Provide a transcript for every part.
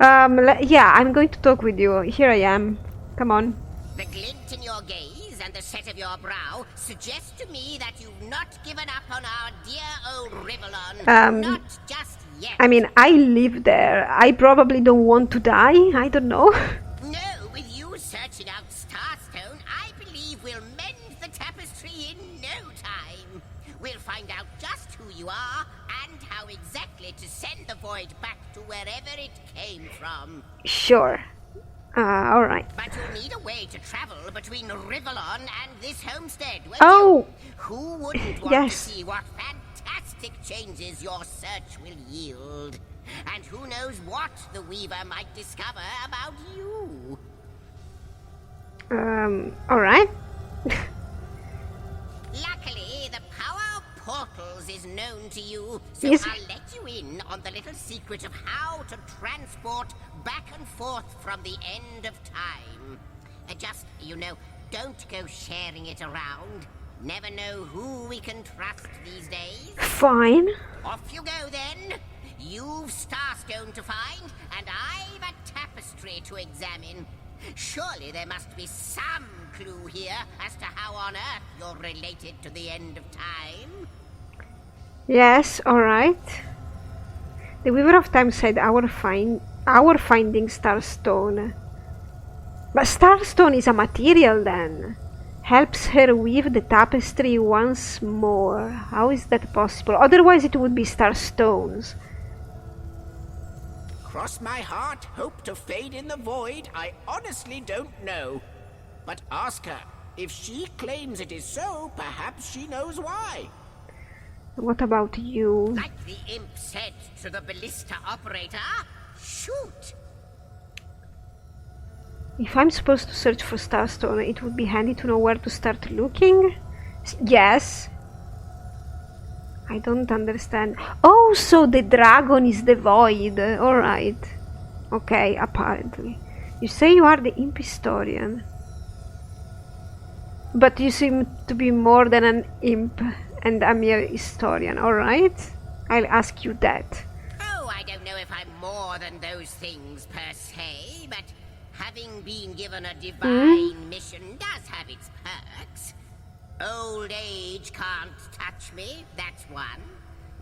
Yeah, I'm going to talk with you. Here I am. Come on. The glint in your gaze and the set of your brow suggest to me that you've not given up on our dear old Rivellon. Not just yet. I mean, I live there. I probably don't want to die. I don't know. No, with you searching out Starstone, I believe we'll mend the tapestry in no time. We'll find out just who you are and how exactly to send the void back to wherever it came from. Sure. Alright. But you'll need a way to travel between Rivellon and this homestead, won't Oh! you? Who wouldn't want Yes. to see what fantastic changes your search will yield? And who knows what the Weaver might discover about you? Alright. Luckily, the power of portals is known to you, so Yes. I'll let you in on the little secret of how to transport back and forth from the end of time. Just, don't go sharing it around. Never know who we can trust these days. Fine. Off you go then. You've Starstone to find, and I've a tapestry to examine. Surely there must be some clue here as to how on earth you're related to the end of time. Yes, alright. The Weaver of Time said our finding Starstone. But Starstone is a material then. Helps her weave the tapestry once more. How is that possible? Otherwise it would be Starstones. Cross my heart, hope to fade in the void, I honestly don't know. But ask her. If she claims it is so, perhaps she knows why. What about you? Like the imp said to the ballista operator, shoot! If I'm supposed to search for Starstone, it would be handy to know where to start looking? Yes. I don't understand. Oh, so the dragon is the void. Alright. Okay, apparently. You say you are the imp historian. But you seem to be more than an imp and a mere historian, alright? I'll ask you that. Oh, I don't know if I'm more than those things per se, but having been given a divine mission does have its perks. Old age can't touch me, that's one.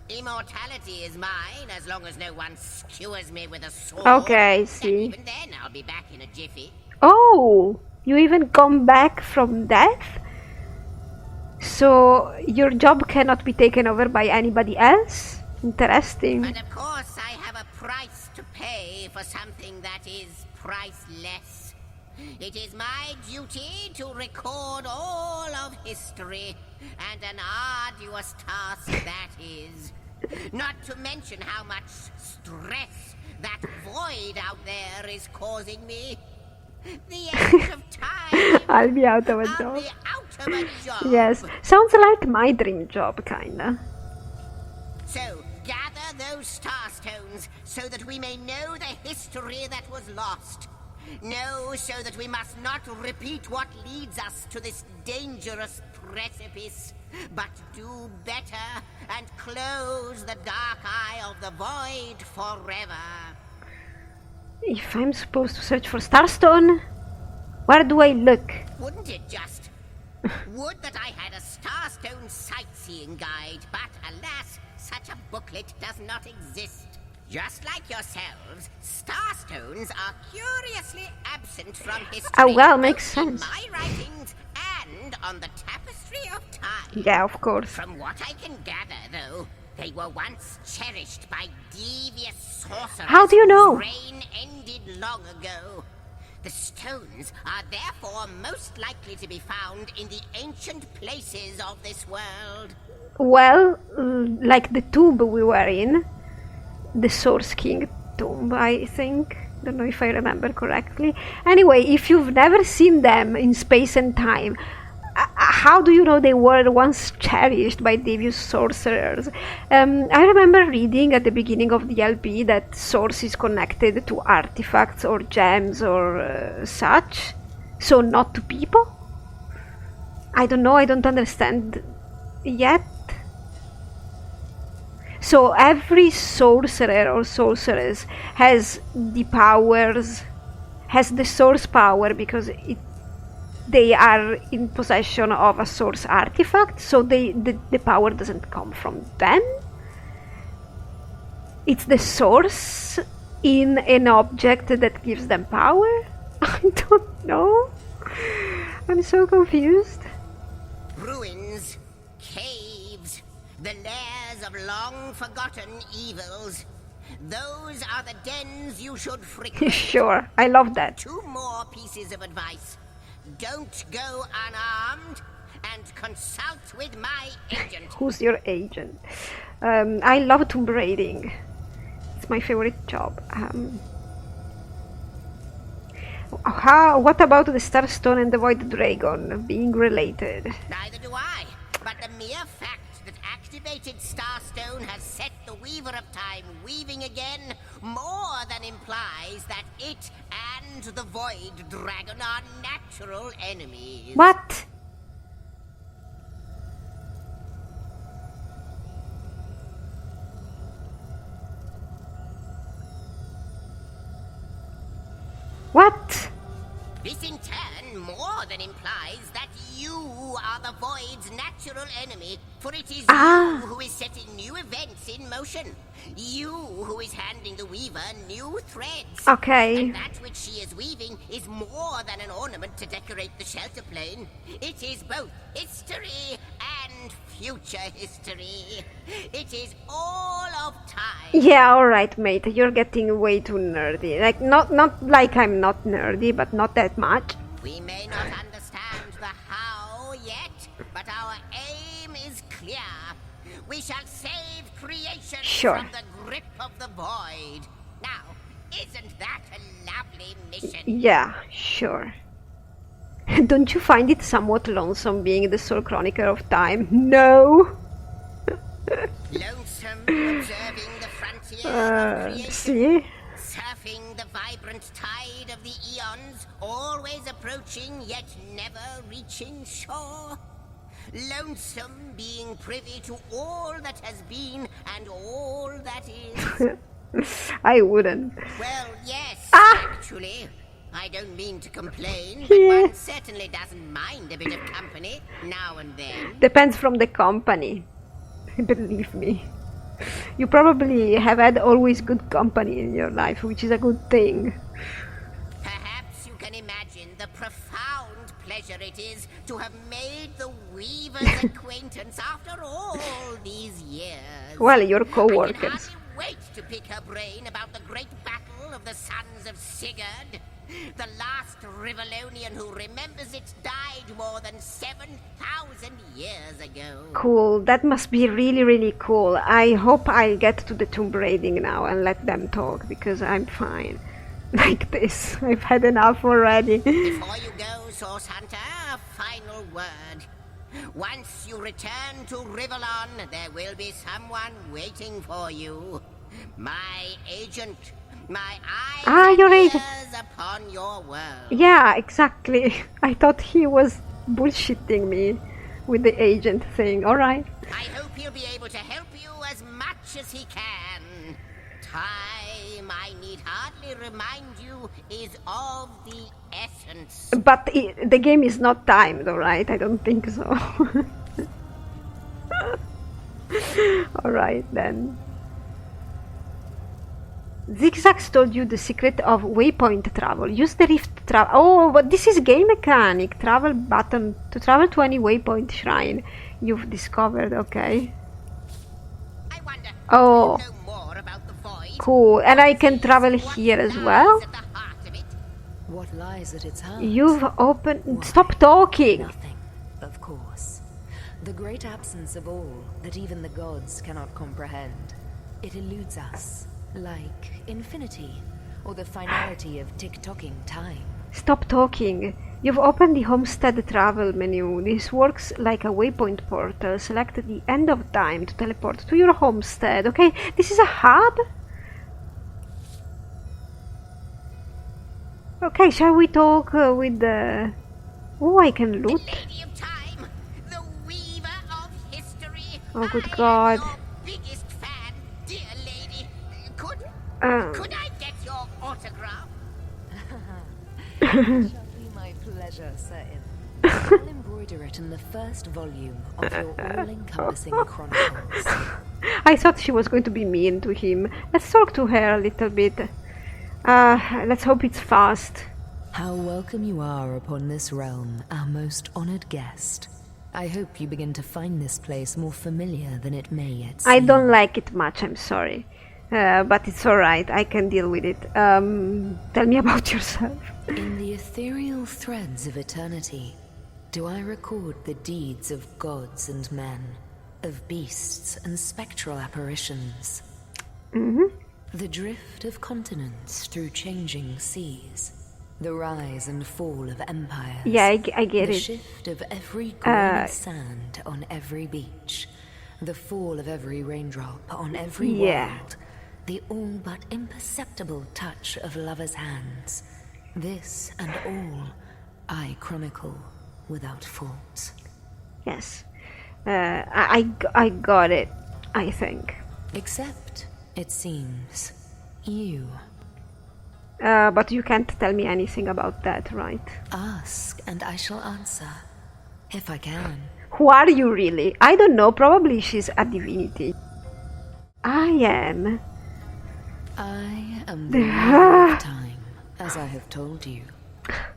Immortality is mine as long as no one skewers me with a sword. Okay, And see. even then I'll be back in a jiffy. Oh, you even come back from death? So your job cannot be taken over by anybody else? Interesting. And of course I have a price to pay for something that is priceless. It is my duty to record all of history, and an arduous task that is. Not to mention how much stress that void out there is causing me. The end of time. I'll be out of a I'll job. be out of a job. Yes, sounds like my dream job, kinda. So, gather those starstones so that we may know the history that was lost. Know so that we must not repeat what leads us to this dangerous precipice, but do better and close the dark eye of the void forever. If I'm supposed to search for Starstone, where do I look? Wouldn't it just? Would that I had a Starstone sightseeing guide, but alas, such a booklet does not exist. Just like yourselves, Starstones are curiously absent from history. Oh, well, makes both in sense. my writings and on the tapestry of time. Yeah, of course. From what I can gather, though, they were once cherished by devious sorcerers. How do you know? Whose reign ended long ago. The stones are therefore most likely to be found in the ancient places of this world. Well, like the tomb we were in. The Source King tomb, I think. Don't know if I remember correctly. Anyway, if you've never seen them in space and time, how do you know they were once cherished by devious sorcerers? I remember reading at the beginning of the LP that Source is connected to artifacts or gems or such, so not to people? I don't know, I don't understand yet. So every sorcerer or sorceress has the powers, has the source power, because they are in possession of a source artifact, so the power doesn't come from them. It's the source in an object that gives them power? I don't know. I'm so confused. Ruins, caves, the lairs of long-forgotten evils. Those are the dens you should frequent. Sure, I love that. 2 more pieces of advice. Don't go unarmed, and consult with my agent. Who's your agent? I love tomb raiding. It's my favorite job. What about the Starstone and the Void Dragon being related? Neither do I, but the mere fact that activated Starstone has set the Weaver of Time weaving again more than implies that it and the Void Dragon are natural enemies. What? What? This in turn more than implies that you are the Void's natural enemy, for it is you who is setting new events in motion. You who is handing the Weaver new threads. Okay. And that which she is weaving is more than an ornament to decorate the shelter plane. It is both history and future history. It is all of time. Yeah, alright, mate. You're getting way too nerdy. Like, not like I'm not nerdy, but not that much. We may not understand the how yet, but our aim is clear. We shall save creation from the grip of the Void. Now, isn't that a lovely mission? Yeah, sure. Don't you find it somewhat lonesome being the sole chronicler of time? No! Lonesome observing the frontiers of creation. See? Surfing the vibrant tide of the eons, always approaching yet never reaching shore. Lonesome being privy to all that has been and all that is. I wouldn't. Well, yes, actually. I don't mean to complain, but one certainly doesn't mind a bit of company now and then. Depends from the company. Believe me. You probably have had always good company in your life, which is a good thing. Perhaps you can imagine the profound pleasure it is to have made the Weaver's acquaintance after all these years. Well, your I can co-workers. hardly wait to pick her brain about the great battle of the sons of Sigurd. The last Rivellonian who remembers it died more than 7,000 years ago. Cool, that must be really, really cool. I hope I'll get to the tomb raiding now and let them talk, because I'm fine. Like this, I've had enough already. Before you go, Source Hunter, a final word. Once you return to Rivellon, there will be someone waiting for you. My agent. My eyes your and agent. ears upon your world. Yeah, exactly. I thought he was bullshitting me with the agent thing. Alright. I hope he'll be able to help you as much as he can. Time, I need hardly remind you, is of the essence. But the game is not timed, alright? I don't think so. Alright then. Zigzags told you the secret of waypoint travel. Use the rift travel. Oh, but this is game mechanic. Travel button to travel to any waypoint shrine you've discovered. Okay. I wonder, Oh, do you know more about the void? cool. And I can travel here as well. At the heart of it? What lies at its heart? You've opened. Stop talking. Nothing, of course. The great absence of all that even the gods cannot comprehend. It eludes us, like infinity, or the finality of tick-tocking time. Stop talking. You've opened the homestead travel menu. This works like a waypoint portal. Select the end of time to teleport to your homestead. Okay, this is a hub? Okay, shall we talk with the... Oh, I can loot. Lady of Time, the weaver of history. Oh, good I am God. your biggest fan. Could I get your autograph? It shall be my pleasure, Sir Im. I'll embroider it in the first volume of your all-encompassing chronicles. I thought she was going to be mean to him. Let's talk to her a little bit. Let's hope it's fast. How welcome you are upon this realm, our most honored guest. I hope you begin to find this place more familiar than it may yet seem. I don't like it much, I'm sorry. But it's alright, I can deal with it. Tell me about yourself. In the ethereal threads of eternity, do I record the deeds of gods and men, of beasts and spectral apparitions? The drift of continents through changing seas, the rise and fall of empires. Yeah, I get the it. shift of every grain of sand on every beach, the fall of every raindrop on every world, the all but imperceptible touch of lovers' hands. This and all I chronicle without fault. Yes. I got it, I think. Except, it seems, you. But you can't tell me anything about that, right? Ask and I shall answer, if I can. Who are you really? I don't know, probably she's a divinity. I am. I am the ruler of time, as I have told you.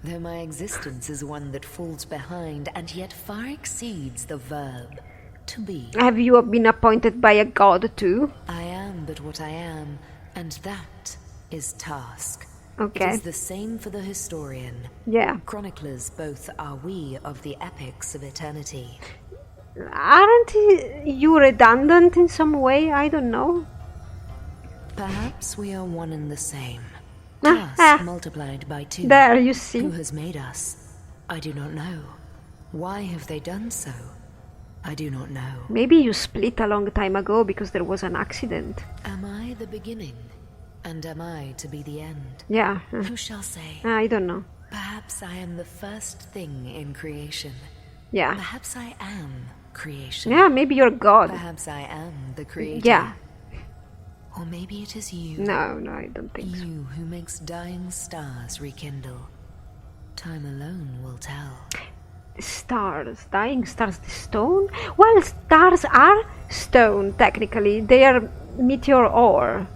Though my existence is one that falls behind and yet far exceeds the verb to be. Have you been appointed by a god too? I am but what I am, and that is task. Okay. It is the same for the historian. Yeah. Chroniclers both are we of the epics of eternity. Aren't you redundant in some way? I don't know. Perhaps we are one and the same. Task multiplied by 2. There, you see. Who has made us? I do not know. Why have they done so? I do not know. Maybe you split a long time ago because there was an accident. Am I the beginning? And am I to be the end? Yeah. Who shall say? I don't know. Perhaps I am the first thing in creation. Yeah. Perhaps I am creation. Yeah, maybe you're God. Perhaps I am the creator. Yeah. Or maybe it is you. No, I don't think so. You who makes dying stars rekindle. Time alone will tell. Stars, dying stars, the stone? Well, stars are stone, technically. They are meteor ore.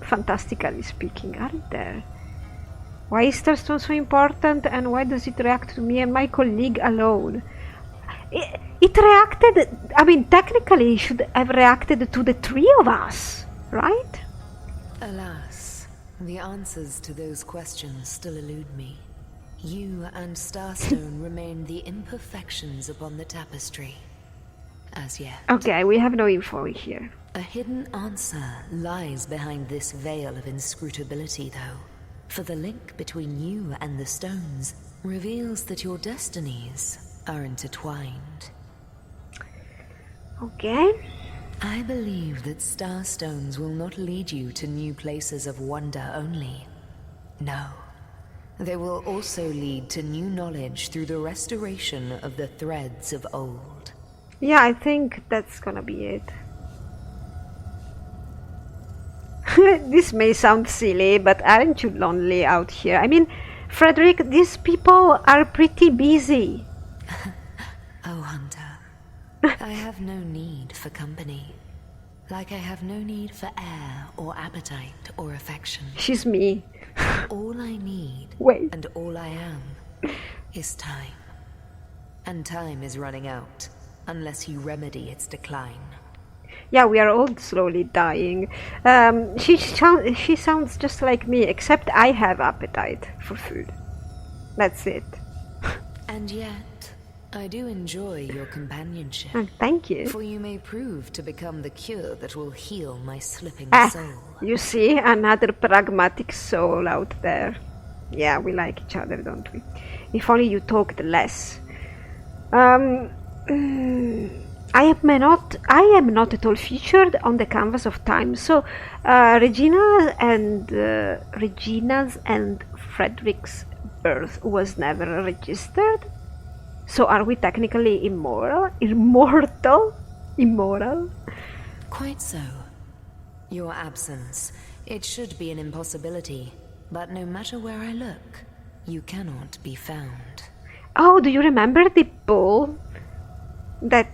Fantastically speaking, aren't there? Why is starstone so important, and why does it react to me and my colleague alone? It reacted, I mean, technically it should have reacted to the 3 of us, right? Alas, the answers to those questions still elude me. You and Starstone remain the imperfections upon the tapestry. As yet. Okay, we have no info here. A hidden answer lies behind this veil of inscrutability, though. For the link between you and the stones reveals that your destinies are intertwined. Okay. I believe that starstones will not lead you to new places of wonder only. No. They will also lead to new knowledge through the restoration of the threads of old. Yeah, I think that's gonna be it. This may sound silly, but aren't you lonely out here? I mean, Frederick, these people are pretty busy. Oh, Hunter. I have no need for company. Like I have no need for air or appetite or affection. She's me. All I need, Wait. and all I am, is time. And time is running out, unless you remedy its decline. Yeah, we are all slowly dying. She sounds just like me, except I have appetite for food. That's it. And yet, I do enjoy your companionship. Thank you. For you may prove to become the cure that will heal my slipping soul. You see, another pragmatic soul out there. Yeah, we like each other, don't we? If only you talked less. I am not at all featured on the canvas of time. So, Regina's and Frederick's birth was never registered. So, are we technically immoral? Immoral? Quite so. Your absence. It should be an impossibility. But no matter where I look, you cannot be found. Oh, do you remember the bull that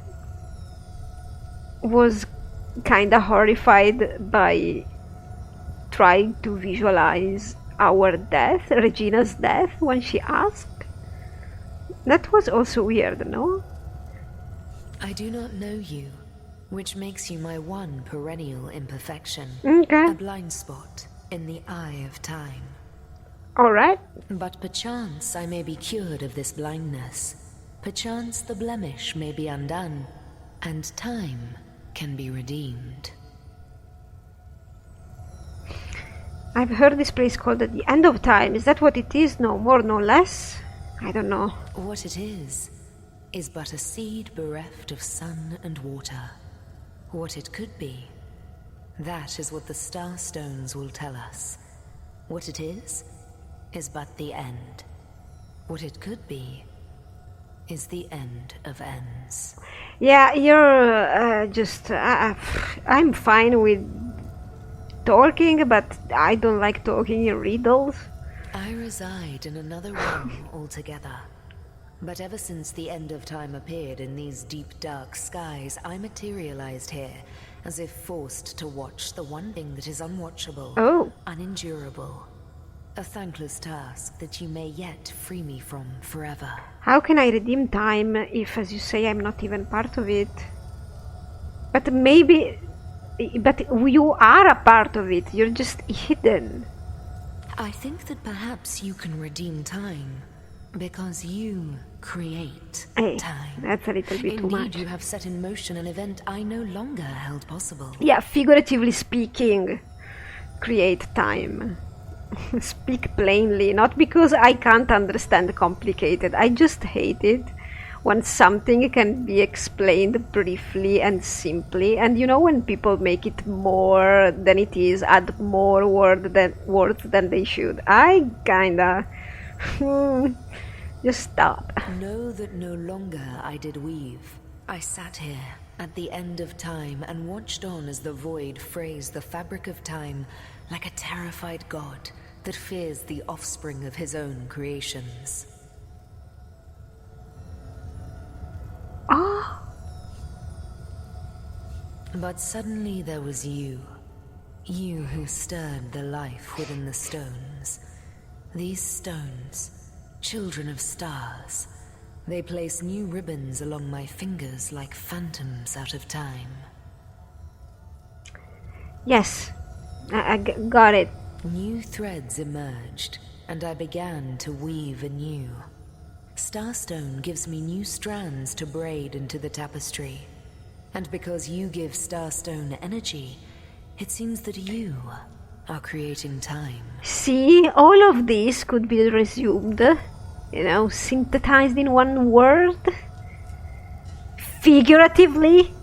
was kinda horrified by trying to visualize our death, Regina's death, when she asked? That was also weird, no? I do not know you, which makes you my one perennial imperfection. Okay. A blind spot in the eye of time. Alright. But perchance I may be cured of this blindness. Perchance the blemish may be undone, and time can be redeemed. I've heard this place called at the end of time. Is that what it is? No more, no less? I don't know. What it is but a seed bereft of sun and water. What it could be, that is what the star stones will tell us. What it is but the end. What it could be is the end of ends. Yeah, you're just... I'm fine with talking, but I don't like talking in riddles. I reside in another realm altogether. But ever since the end of time appeared in these deep dark skies, I materialized here, as if forced to watch the one thing that is unwatchable, unendurable. A thankless task that you may yet free me from forever. How can I redeem time if, as you say, I'm not even part of it? But maybe... But you are a part of it, you're just hidden. I think that perhaps you can redeem time, because you create time. That's a little bit too much. Indeed, you have set in motion an event I no longer held possible. Yeah, figuratively speaking, create time. Speak plainly, not because I can't understand complicated. I just hate it when something can be explained briefly and simply. And you know, when people make it more than it is, add more words than they should. I kinda... just stop. Know that no longer I did weave. I sat here at the end of time and watched on as the void frays the fabric of time like a terrified god that fears the offspring of his own creations. Ah! But suddenly there was you. You who stirred the life within the stones. These stones, children of stars, they place new ribbons along my fingers like phantoms out of time. Yes, I got it. New threads emerged, and I began to weave anew. Starstone gives me new strands to braid into the tapestry. And because you give Starstone energy, it seems that you are creating time. See, all of this could be resumed, you know, synthesized in one word. Figuratively.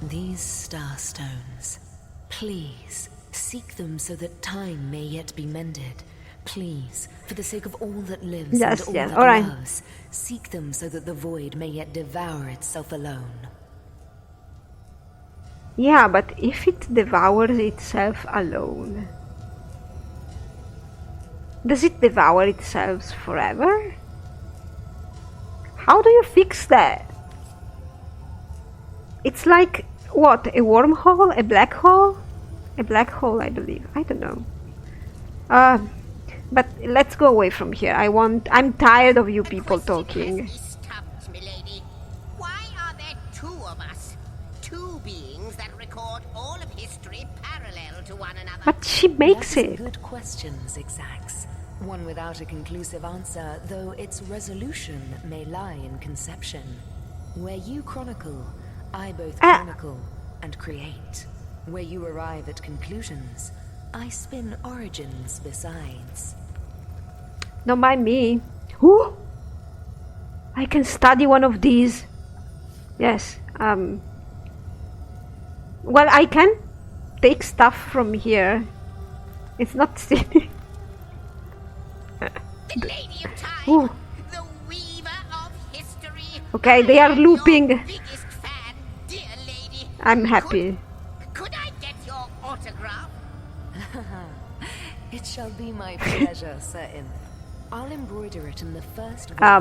These Starstones, please, seek them so that time may yet be mended. Please, for the sake of all that lives and all that loves, seek them so that the void may yet devour itself alone. Yeah, but if it devours itself alone, does it devour itself forever? How do you fix that? It's like, what, a wormhole? A black hole? A black hole, I believe. I don't know. But let's go away from here. I'm tired of you people talking. Stumped, milady. Why are there two of us? Two beings that record all of history parallel to one another. But she makes it. That's a good question, Zigzags. One without a conclusive answer, though its resolution may lie in conception. Where you chronicle, I both chronicle and create. Where you arrive at conclusions, I spin origins besides. Don't mind me. Ooh! I can study one of these. Yes. Well, I can take stuff from here. It's not silly. The Lady of Time, Ooh. the weaver of history. Okay, they are looping. Your biggest fan, dear lady. I'm happy. shall be my pleasure, Sir Imp. I'll embroider it in the first I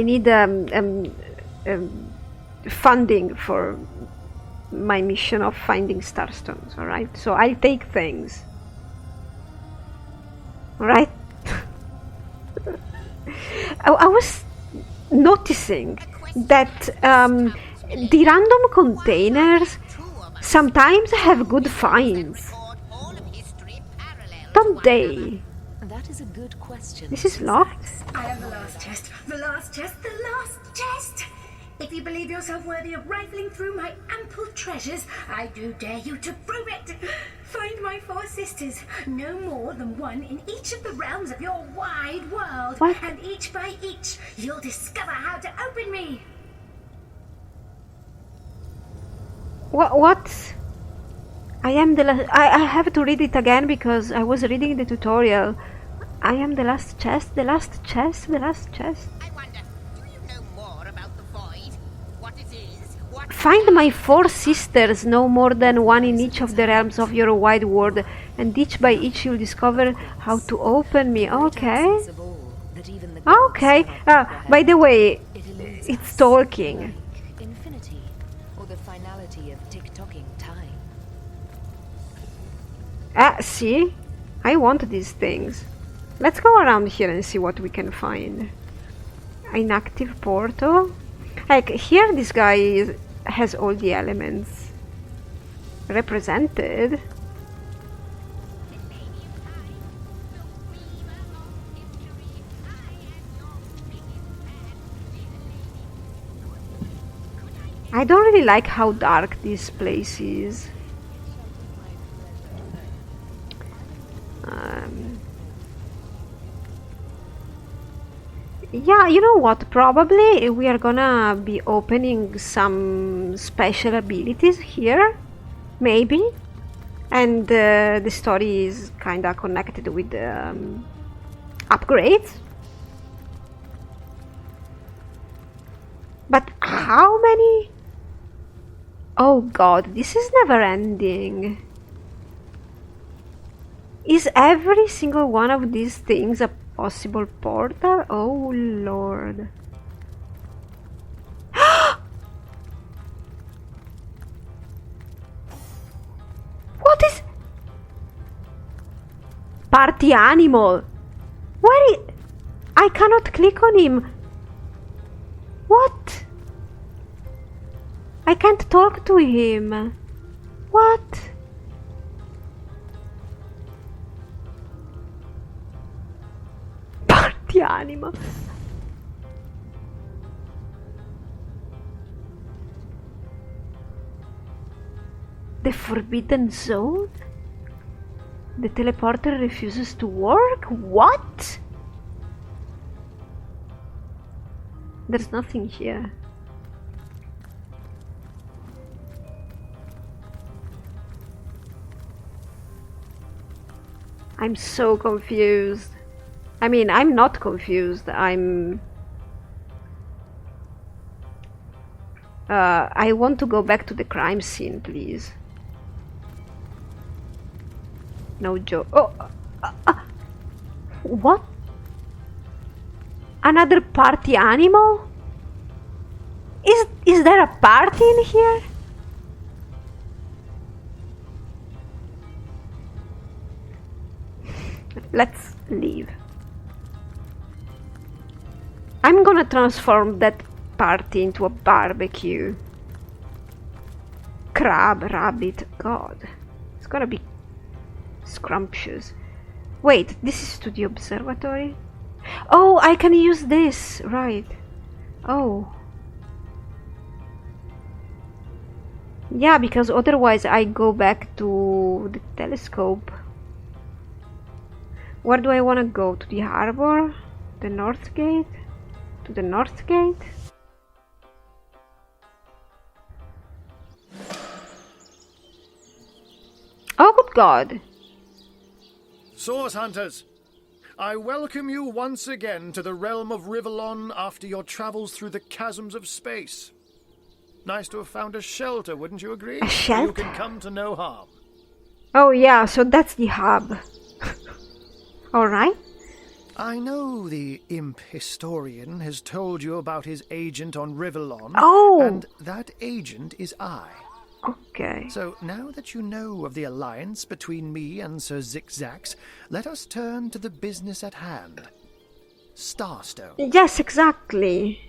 need funding for my mission of finding starstones. All right, so I'll take things. All right. I was noticing that the random containers sometimes have good finds, don't they? That is a good question. This is locked. I am the last chest, the last chest, the last chest! If you believe yourself worthy of rifling through my ample treasures, I do dare you to prove it! Find my 4 sisters, no more than one in each of the realms of your wide world, What? and each by each, you'll discover how to open me! What? I am the last. I have to read it again because I was reading the tutorial. I am the last chest, the last chest, the last chest. I wonder, do you know more about the void? What it is? What Find my 4 sisters, no more than one in each of the realms of your wide world, and each by each you'll discover how to open me. Okay. Of all that even the gods Okay. cannot comprehend. By the way, It eludes it's us, talking. like infinity, or the finality of tick-tocking time. See? I want these things. Let's go around here and see what we can find. Inactive portal. Like, here this guy has all the elements represented. I don't really like how dark this place is. Yeah, you know what? Probably we are gonna be opening some special abilities here, maybe. And the story is kinda connected with upgrades. But how many? Oh god, this is never ending. Is every single one of these things a possible portal? Oh lord. What is... Party animal? Where is... I cannot click on him. What? I can't talk to him. What? Party animal. The forbidden zone? The teleporter refuses to work? What? There's nothing here. I'm so confused. I mean, I'm not confused. I want to go back to the crime scene, please. No joke. Oh, what? Another party animal? Is there a party in here? Let's leave. I'm gonna transform that party into a barbecue. Crab, rabbit, god. It's gonna be scrumptious. Wait, this is to the observatory? Oh, I can use this, right. Oh. Yeah, because otherwise I go back to the telescope. Where do I want to go? To the harbor? The north gate? To the north gate? Oh, good God! Source Hunters, I welcome you once again to the realm of Rivellon after your travels through the chasms of space. Nice to have found a shelter, wouldn't you agree? A shelter? You can come to no harm. Oh yeah, so that's the hub. Alright. I know the imp historian has told you about his agent on Rivellon, Oh! and that agent is I. Okay. So now that you know of the alliance between me and Sir Zigzags, let us turn to the business at hand. Starstone. Yes, exactly.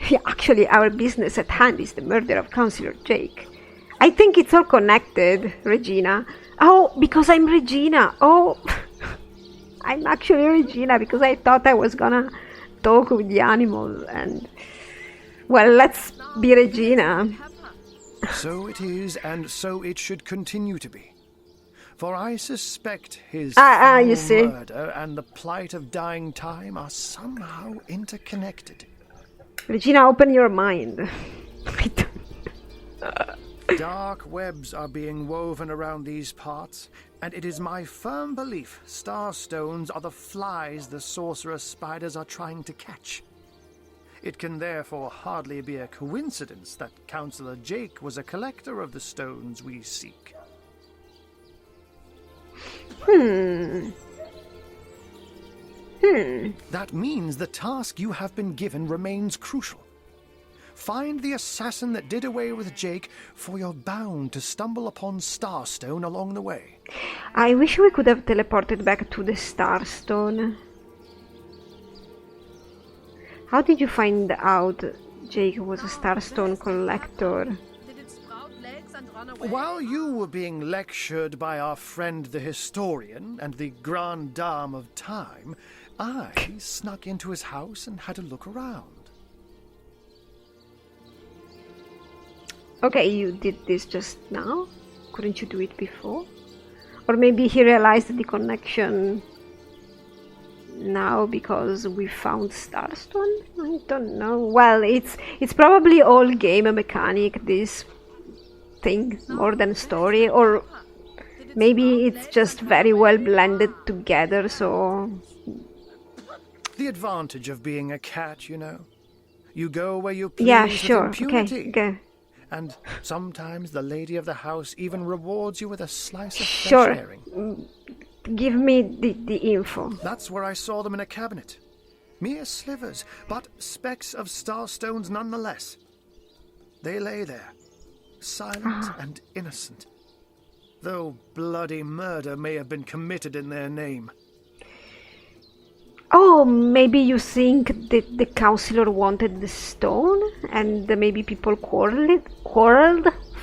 Yeah, actually, our business at hand is the murder of Councillor Jake. I think it's all connected, Regina. Oh, because I'm Regina. Oh, I'm actually Regina because I thought I was gonna talk with the animals and... Well, let's be Regina. So it is, and so it should continue to be. For I suspect his you see. murder and the plight of dying time are somehow interconnected. Regina, open your mind. Dark webs are being woven around these parts, and it is my firm belief starstones are the flies the sorcerer spiders are trying to catch. It can therefore hardly be a coincidence that Councillor Jake was a collector of the stones we seek. That means the task you have been given remains crucial. Find the assassin that did away with Jake, for you're bound to stumble upon Starstone along the way. I wish we could have teleported back to the Starstone. How did you find out Jake was a Starstone collector? Did it sprout legs and run away? While you were being lectured by our friend the historian and the grande dame of time, I snuck into his house and had a look around. Okay, you did this just now? Couldn't you do it before? Or maybe he realized the connection now because we found Starstone? I don't know. Well, it's probably all game mechanic, this thing, more than story, or maybe it's just very well blended together, so... The advantage of being a cat, you know. You go where you please Yeah, with sure. impunity. Okay. And sometimes the lady of the house even rewards you with a slice of fresh Sure. herring. Give me the info. That's where I saw them in a cabinet. Mere slivers, but specks of starstones nonetheless. They lay there, silent and innocent, though bloody murder may have been committed in their name. Oh, maybe you think that the councillor wanted the stone and maybe people quarreled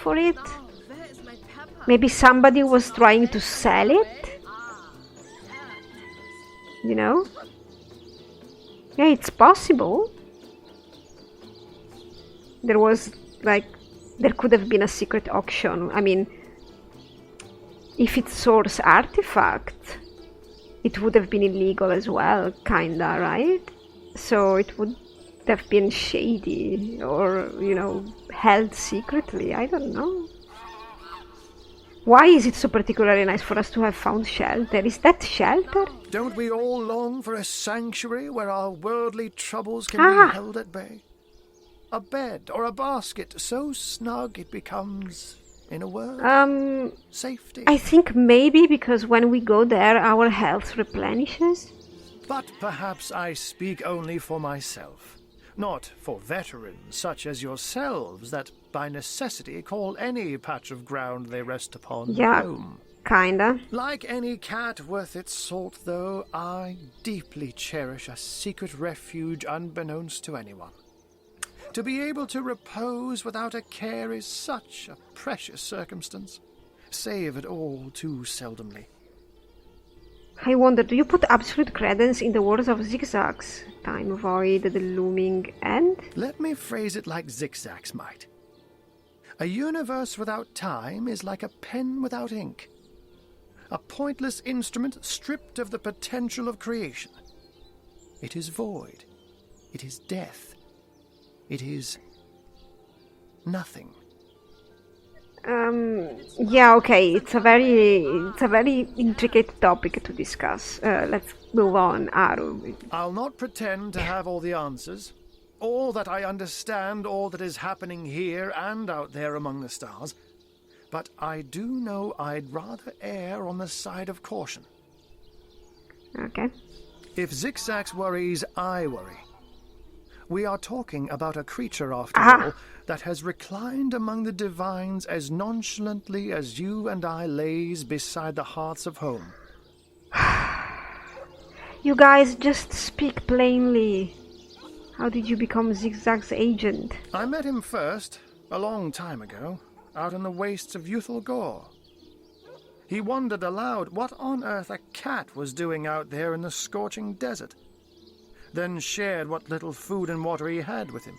for it? Where is my pepper? Maybe somebody was trying to sell it? You know? Yeah, it's possible. There could have been a secret auction. I mean, if it's source artifact, it would have been illegal as well, kinda, right? So it would have been shady or, you know, held secretly. I don't know. Why is it so particularly nice for us to have found shelter? Is that shelter? Don't we all long for a sanctuary where our worldly troubles can be held at bay? A bed or a basket so snug it becomes, in a word, safety. I think maybe because when we go there, our health replenishes. But perhaps I speak only for myself, not for veterans such as yourselves that by necessity call any patch of ground they rest upon home. Kinda. Like any cat worth its salt, though, I deeply cherish a secret refuge unbeknownst to anyone. To be able to repose without a care is such a precious circumstance, savoured all too seldomly. I wonder, do you put absolute credence in the words of Zigzags? Time void, the looming end? Let me phrase it like Zigzags might. A universe without time is like a pen without ink. A pointless instrument stripped of the potential of creation. It is void. It is death. It is nothing. Yeah, okay, it's a very intricate topic to discuss. Let's move on, Aru. I'll not pretend to have all the answers, all that I understand, all that is happening here and out there among the stars. but I do know I'd rather err on the side of caution. Okay. If Zigzags worries, I worry. We are talking about a creature, after Ah. all, that has reclined among the divines as nonchalantly as you and I lays beside the hearths of home. You guys just speak plainly. How did you become Zigzag's agent? I met him first, a long time ago, out in the wastes of Youthful Gore. He wondered aloud what on earth a cat was doing out there in the scorching desert, then shared what little food and water he had with him.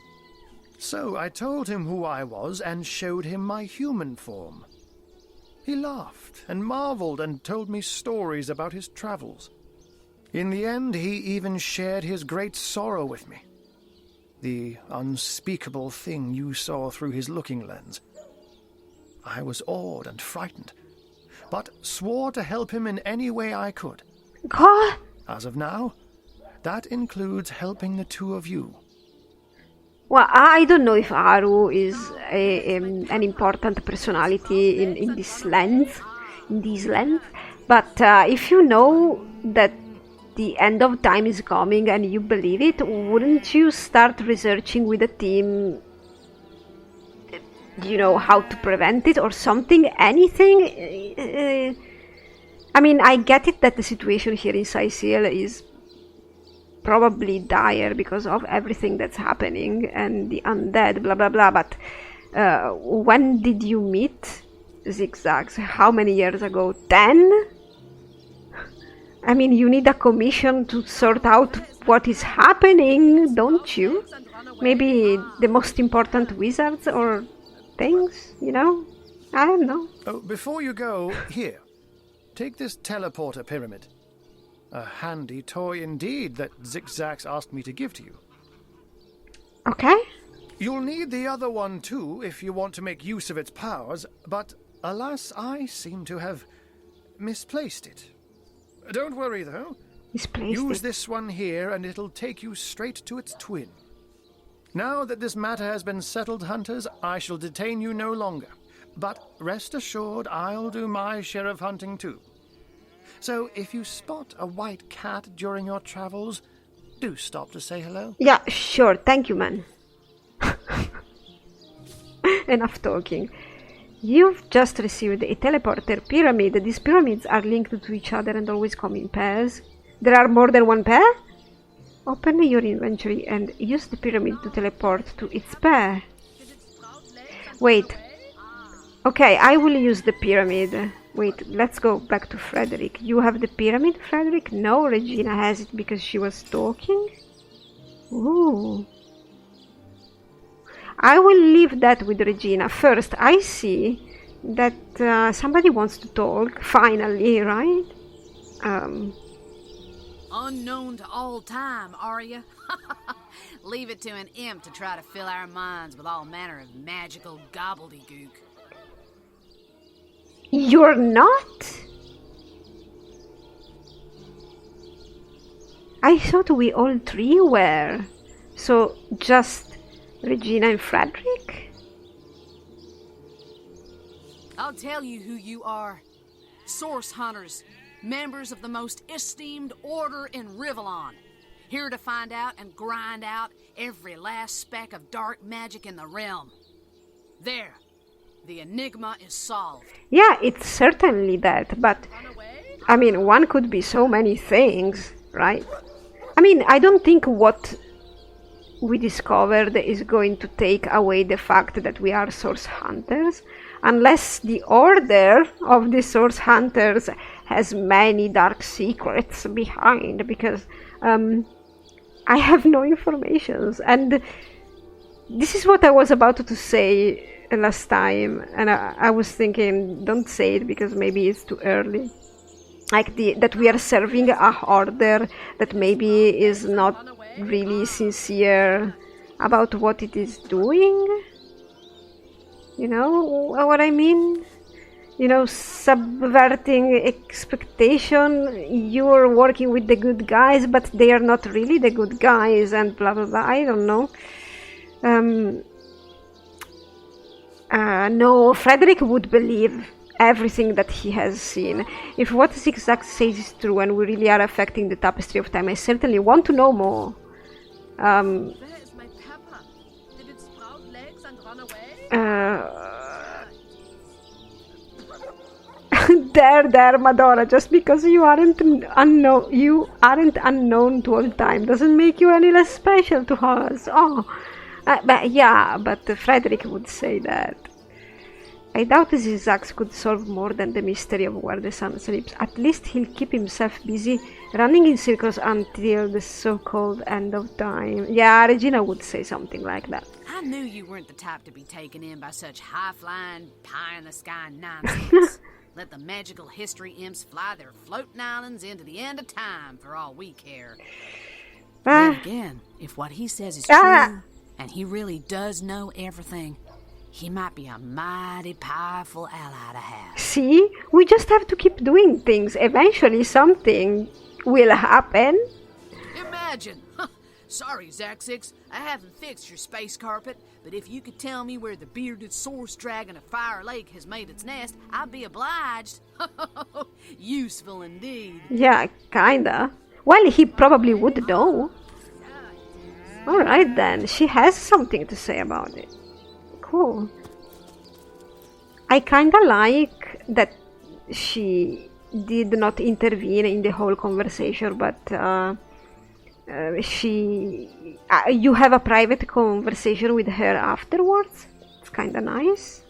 So I told him who I was and showed him my human form. He laughed and marveled and told me stories about his travels. In the end, he even shared his great sorrow with me. The unspeakable thing you saw through his looking lens. I was awed and frightened, but swore to help him in any way I could. God! As of now, that includes helping the two of you. Well, I don't know if Haru is an important personality in this lens, but if you know that the end of time is coming and you believe it, wouldn't you start researching with a team, how to prevent it or something, anything? I mean, I get it that the situation here in Sicil is probably dire because of everything that's happening and the undead, blah blah blah, but when did you meet Zigzags? How many years ago? 10? I mean, you need a commission to sort out what is happening, don't you? Maybe the most important wizards or things, I don't know. Oh, before you go, here, take this teleporter pyramid. A handy toy indeed that Zigzags asked me to give to you. Okay. You'll need the other one too if you want to make use of its powers, but alas, I seem to have misplaced it. Don't worry though. Use this one here and it'll take you straight to its twin. Now that this matter has been settled, hunters, I shall detain you no longer. But rest assured, I'll do my share of hunting too. So if you spot a white cat during your travels, do stop to say hello. Yeah, sure. Thank you, man. Enough talking. You've just received a teleporter pyramid. These pyramids are linked to each other and always come in pairs. There are more than one pair? Open your inventory and use the pyramid to teleport to its pair. Wait. Okay, I will use the pyramid. Wait, let's go back to Frederick. You have the pyramid, Frederick? No, Regina has it because she was talking? Ooh. I will leave that with Regina. First, I see that somebody wants to talk, finally, right? Unknown to all time, are you? Leave it to an imp to try to fill our minds with all manner of magical gobbledygook. You're not? I thought we all three were. So, just Regina and Frederick? I'll tell you who you are. Source hunters, members of the most esteemed order in Rivellon. Here to find out and grind out every last speck of dark magic in the realm. There. The enigma is solved. Yeah, it's certainly that, but I mean, one could be so many things, right? I mean, I don't think what we discovered is going to take away the fact that we are source hunters, unless the order of the source hunters has many dark secrets behind, because I have no information. And this is what I was about to say last time, and I was thinking, don't say it because maybe it's too early. Like that we are serving a order that maybe is not really sincere about what it is doing. You know what I mean? Subverting expectation. You're working with the good guys, but they are not really the good guys, and blah blah blah. I don't know. No, Frederick would believe everything that he has seen. If what Zigzag says is true and we really are affecting the tapestry of time, I certainly want to know more. Where is my pepper? Did it sprout legs and run away? There, Madonna. Just because you aren't unknown to all time doesn't make you any less special to us. Oh, but Frederick would say that. I doubt Zigzags could solve more than the mystery of where the sun sleeps. At least he'll keep himself busy running in circles until the so-called end of time. Yeah, Regina would say something like that. I knew you weren't the type to be taken in by such high-flying, pie-in-the-sky nonsense. Let the magical history imps fly their floating islands into the end of time for all we care. Then again, if what he says is true, and he really does know everything, he might be a mighty powerful ally to have. See? We just have to keep doing things. Eventually something will happen. Imagine! Sorry, Zaxix, I haven't fixed your space carpet, but if you could tell me where the bearded source dragon of Fire Lake has made its nest, I'd be obliged. Useful indeed. Yeah, kinda. Well, he probably would know. Alright then, she has something to say about it. Cool. I kinda like that she did not intervene in the whole conversation, but you have a private conversation with her afterwards. It's kinda nice.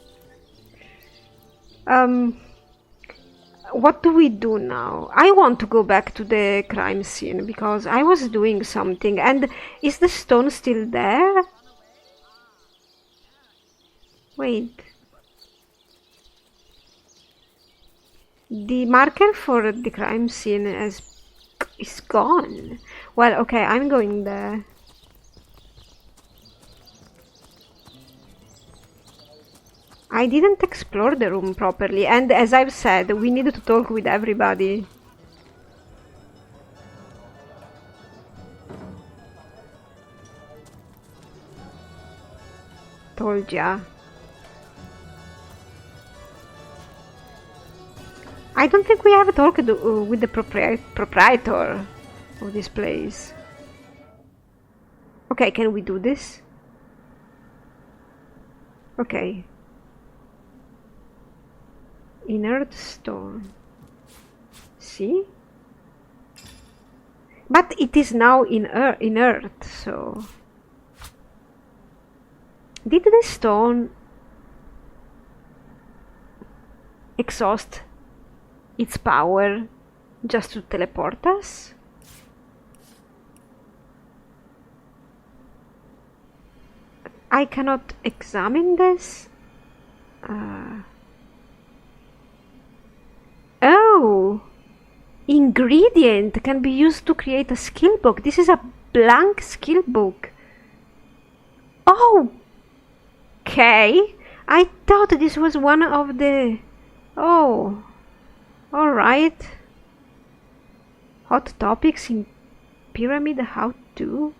What do we do now? I want to go back to the crime scene because I was doing something. And is the stone still there? Wait. The marker for the crime scene is gone. Well, okay, I'm going there. I didn't explore the room properly, and as I've said, we needed to talk with everybody. Told ya. I don't think we have talked with the proprietor of this place. Okay, can we do this? Okay. Inert stone. See? But it is now inert, so... Did the stone exhaust its power just to teleport us? I cannot examine this. Oh! Ingredient can be used to create a skill book. This is a blank skill book. Oh! Okay. I thought this was one of the... Oh. Alright. Hot topics in pyramid how to.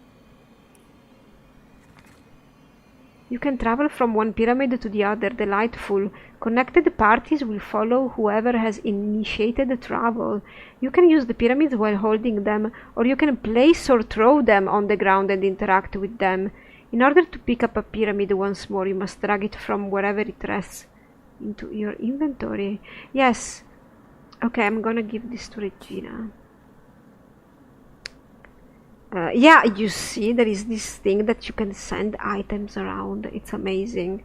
You can travel from one pyramid to the other. Delightful. Connected parties will follow whoever has initiated the travel. You can use the pyramids while holding them, or you can place or throw them on the ground and interact with them. In order to pick up a pyramid once more, you must drag it from wherever it rests into your inventory. Yes. Okay, I'm gonna give this to Regina. Yeah, you see, there is this thing that you can send items around. It's amazing.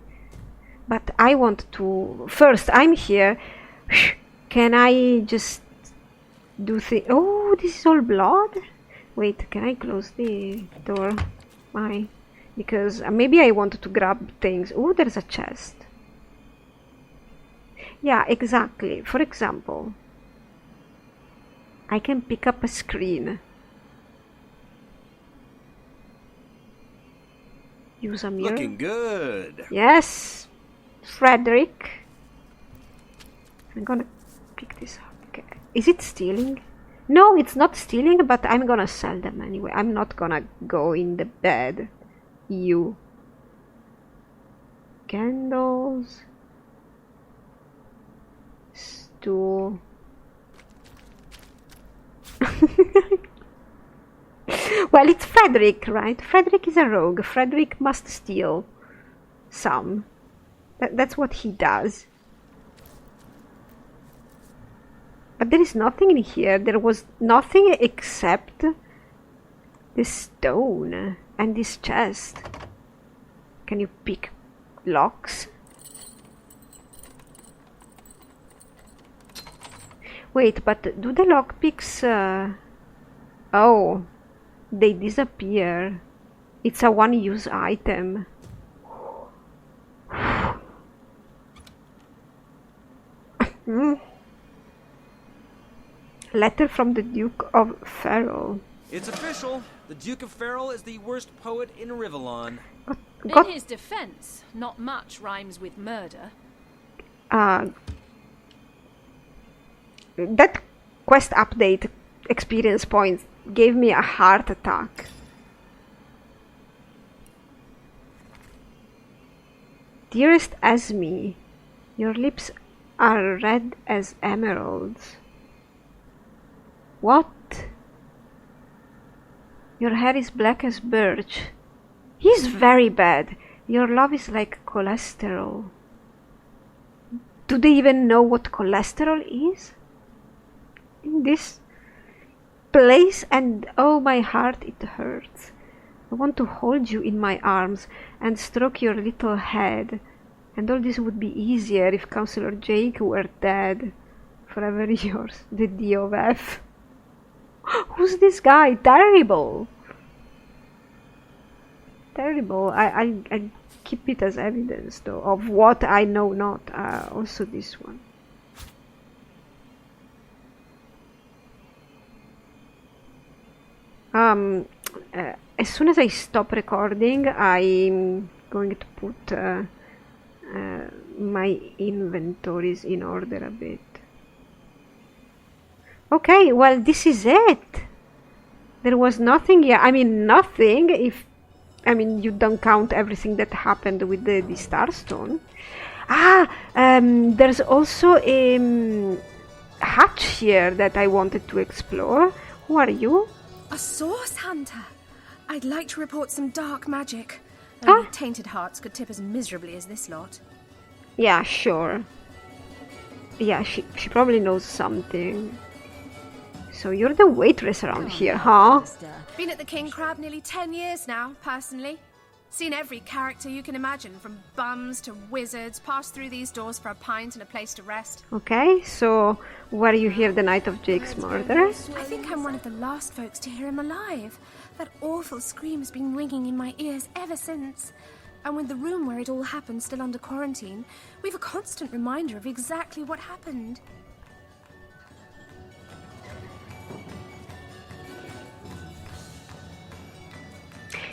But I want to... First, I'm here. Can I just do things? Oh, this is all blood? Wait, can I close the door? Why? Because maybe I wanted to grab things. Oh, there's a chest. Yeah, exactly. For example, I can pick up a screen. Use a mirror. Looking good. Yes, Frederick. I'm gonna pick this up. Okay. Is it stealing? No, it's not stealing, but I'm gonna sell them anyway. I'm not gonna go in the bed. You. candles. Stool. Well, it's Frederick, right? Frederick is a rogue. Frederick must steal some. That's what he does. But there is nothing in here. There was nothing except this stone and this chest. Can you pick locks? Wait, but do the lockpicks... Oh, they disappear. It's a one-use item. Letter from the Duke of Ferrol. It's official. The Duke of Ferrol is the worst poet in Rivellon. In his defense, not much rhymes with murder. That quest update experience points gave me a heart attack. Dearest Esme, your lips are red as emeralds. What? Your hair is black as birch. He's very bad. Your love is like cholesterol. Do they even know what cholesterol is? In this place, and oh, my heart, it hurts. I want to hold you in my arms and stroke your little head. And all this would be easier if Counselor Jake were dead. Forever yours, the D of F. Who's this guy? Terrible. Terrible. I keep it as evidence, though, of what I know not. Also this one. As soon as I stop recording, I'm going to put my inventories in order a bit. Okay, well, this is it. There was nothing here. I mean, nothing if... I mean, you don't count everything that happened with the Starstone. There's also a hatch here that I wanted to explore. Who are you? A source hunter. I'd like to report some dark magic. Only tainted hearts could tip as miserably as this lot. Yeah, sure. Yeah, she probably knows something. So you're the waitress around here, huh? Been at the King Crab nearly 10 years now, personally. Seen every character you can imagine, from bums to wizards, passed through these doors for a pint and a place to rest. Okay, so were you here the night of Jake's murder? I think I'm one of the last folks to hear him alive. That awful scream has been ringing in my ears ever since. And with the room where it all happened still under quarantine, we've a constant reminder of exactly what happened.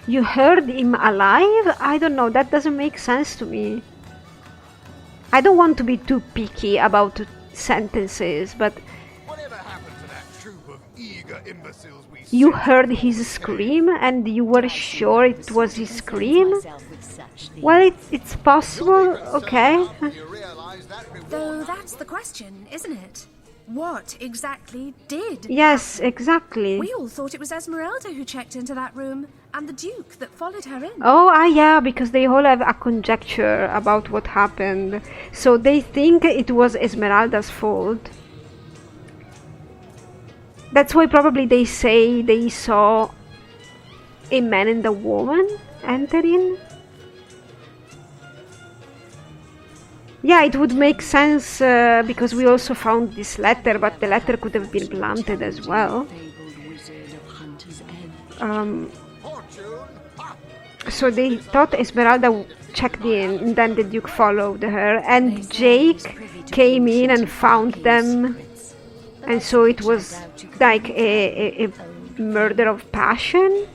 You heard him alive? I don't know, that doesn't make sense to me. I don't want to be too picky about sentences, but... Whatever happened to that troop of eager imbeciles we You heard his scream and you were sure it was his scream? Well, it's possible, okay. Though that's the question, isn't it? What exactly did? Yes, exactly. We all thought it was Esmeralda who checked into that room, and the Duke that followed her in. Oh, yeah, because they all have a conjecture about what happened. So they think it was Esmeralda's fault. That's why probably they say they saw a man and a woman enter in. Yeah, it would make sense because we also found this letter, but the letter could have been planted as well. So they thought Esmeralda checked in, and then the Duke followed her, and Jake came in and found them, and so it was like a murder of passion.